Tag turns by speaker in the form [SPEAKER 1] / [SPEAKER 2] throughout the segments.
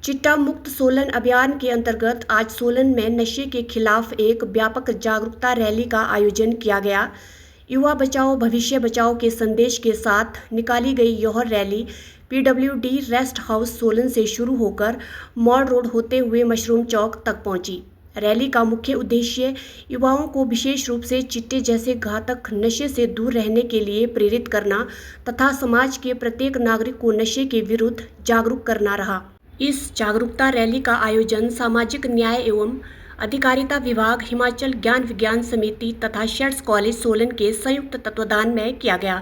[SPEAKER 1] चिट्टा मुक्त सोलन अभियान के अंतर्गत आज सोलन में नशे के खिलाफ एक व्यापक जागरूकता रैली का आयोजन किया गया। युवा बचाओ भविष्य बचाओ के संदेश के साथ निकाली गई यह rally PWD rest house Solan से शुरू होकर मॉल रोड होते हुए मशरूम चौक तक पहुंची। रैली का मुख्य उद्देश्य युवाओं को विशेष रूप से चिट्टे जैसे घातक नशे से दूर रहने के लिए प्रेरित करना तथा समाज के प्रत्येक नागरिक को नशे के विरुद्ध जागरूक करना रहा। इस जागरूकता रैली का आयोजन सामाजिक न्याय एवं अधिकारिता विभाग, हिमाचल ज्ञान विज्ञान समिति तथा शेड्स कॉलेज सोलन के संयुक्त तत्वाधान में किया गया।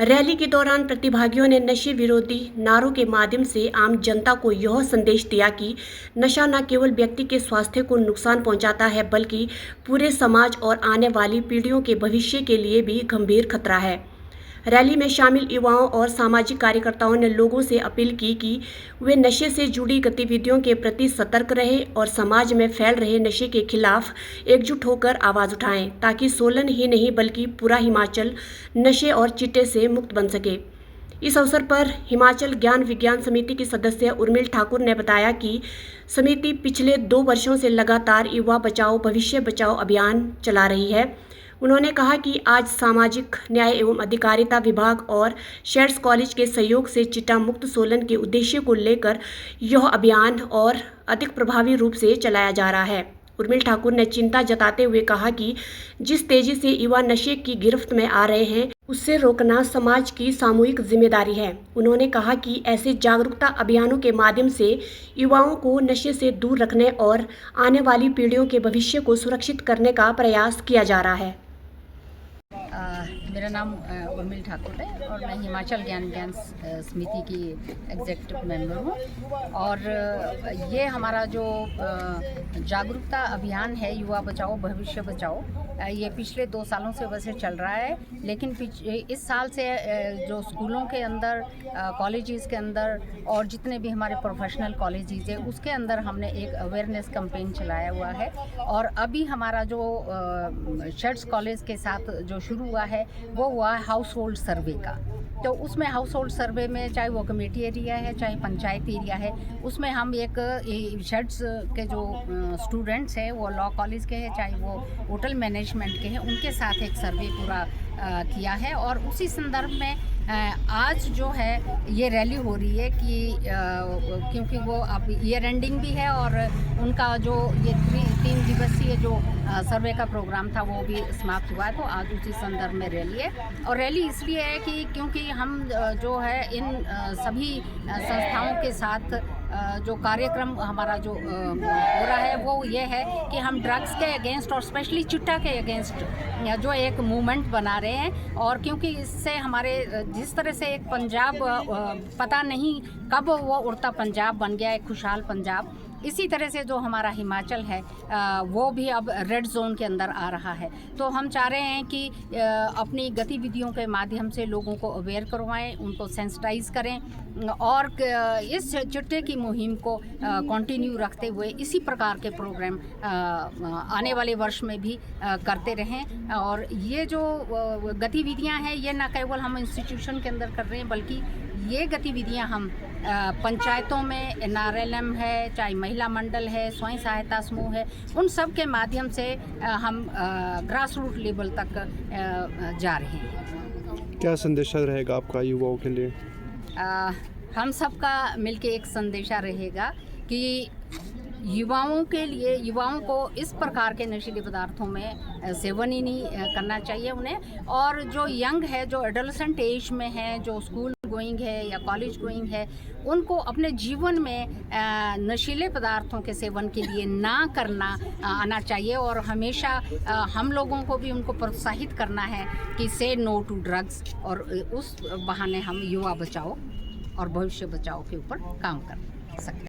[SPEAKER 1] रैली के दौरान प्रतिभागियों ने नशे विरोधी नारों के माध्यम से आम जनता को यह संदेश दिया कि नशा न केवल व्यक्ति के स्वास्थ्य को नुकसान पहुंचाता है बल्कि पूरे समाज और आने वाली पीढ़ियों के भविष्य के लिए भी गंभीर खतरा है। रैली में शामिल युवाओं और सामाजिक कार्यकर्ताओं ने लोगों से अपील की कि वे नशे से जुड़ी गतिविधियों के प्रति सतर्क रहें और समाज में फैल रहे नशे के खिलाफ एकजुट होकर आवाज़ उठाएं ताकि सोलन ही नहीं बल्कि पूरा हिमाचल नशे और चिट्टे से मुक्त बन सके। इस अवसर पर हिमाचल ज्ञान विज्ञान समिति की सदस्य उर्मिल ठाकुर ने बताया कि समिति पिछले 2 वर्षों से लगातार युवा बचाओ भविष्य बचाओ अभियान चला रही है। उन्होंने कहा कि आज सामाजिक न्याय एवं अधिकारिता विभाग और शेड्स कॉलेज के सहयोग से चिट्टा मुक्त सोलन के उद्देश्य को लेकर यह अभियान और अधिक प्रभावी रूप से चलाया जा रहा है। उर्मिल ठाकुर ने चिंता जताते हुए कहा कि जिस तेजी से युवा नशे की गिरफ्त में आ रहे हैं उससे रोकना समाज की सामूहिक जिम्मेदारी है। उन्होंने कहा कि ऐसे जागरूकता अभियानों के माध्यम से युवाओं को नशे से दूर रखने और आने वाली पीढ़ियों के भविष्य को सुरक्षित करने का प्रयास किया जा रहा है।
[SPEAKER 2] मेरा नाम उर्मिल ठाकुर है और मैं हिमाचल ज्ञान विज्ञान समिति की एग्जीक्यूटिव मेंबर हूँ। और ये हमारा जो जागरूकता अभियान है युवा बचाओ भविष्य बचाओ, ये पिछले 2 सालों से वैसे चल रहा है, लेकिन इस साल से जो स्कूलों के अंदर, कॉलेजेस के अंदर और जितने भी हमारे प्रोफेशनल कॉलेजेस है उसके अंदर हमने एक अवेयरनेस कैंपेन चलाया हुआ है। और अभी हमारा जो शेड्स कॉलेज के साथ जो शुरू हुआ है वो हुआ है हाउस होल्ड सर्वे का। तो उसमें हाउस होल्ड सर्वे में चाहे वो कमेटी एरिया है चाहे पंचायत एरिया है, उसमें हम एक शेड्स के जो स्टूडेंट्स हैं वो लॉ कॉलेज के हैं चाहे वो होटल मैनेजमेंट के हैं, उनके साथ एक सर्वे पूरा किया है। और उसी संदर्भ में आज जो है ये रैली हो रही है कि क्योंकि वो अब ईयर एंडिंग भी है और उनका जो ये 3 दिवसीय जो सर्वे का प्रोग्राम था वो भी समाप्त हुआ है, तो आज उसी संदर्भ में रैली है। और रैली इसलिए है कि क्योंकि हम जो है इन सभी संस्थाओं के साथ जो कार्यक्रम हमारा जो हो रहा है वो ये है कि हम ड्रग्स के अगेंस्ट और स्पेशली चिट्टा के अगेंस्ट जो एक मूवमेंट बना रहे हैं। और क्योंकि इससे हमारे जिस तरह से एक पंजाब पता नहीं कब वो उड़ता पंजाब बन गया, एक खुशहाल पंजाब, इसी तरह से जो हमारा हिमाचल है वो भी अब रेड जोन के अंदर आ रहा है। तो हम चाह रहे हैं कि अपनी गतिविधियों के माध्यम से लोगों को अवेयर करवाएं, उनको सेंसिटाइज करें और इस चिट्टे की मुहिम को कंटिन्यू रखते हुए इसी प्रकार के प्रोग्राम आने वाले वर्ष में भी करते रहें। और ये जो गतिविधियां हैं ये न केवल हम इंस्टीट्यूशन के अंदर कर रहे हैं बल्कि ये गतिविधियां हम पंचायतों में NRLM है, चाहे महिला मंडल है, स्वयं सहायता समूह है, उन सब के माध्यम से हम ग्रास रूट लेवल तक जा रहे हैं।
[SPEAKER 3] क्या संदेशा रहेगा आपका युवाओं के लिए?
[SPEAKER 2] हम सबका मिलके एक संदेशा रहेगा कि युवाओं के लिए, युवाओं को इस प्रकार के नशीले पदार्थों में सेवन ही नहीं करना चाहिए उन्हें। और जो यंग है, जो एडोलेसेंट एज में है, जो स्कूल गोइंग है या कॉलेज गोइंग है, उनको अपने जीवन में नशीले पदार्थों के सेवन के लिए ना करना आना चाहिए। और हमेशा हम लोगों को भी उनको प्रोत्साहित करना है कि से नो टू ड्रग्स, और उस बहाने हम युवा बचाओ और भविष्य बचाओ के ऊपर काम कर सकते हैं।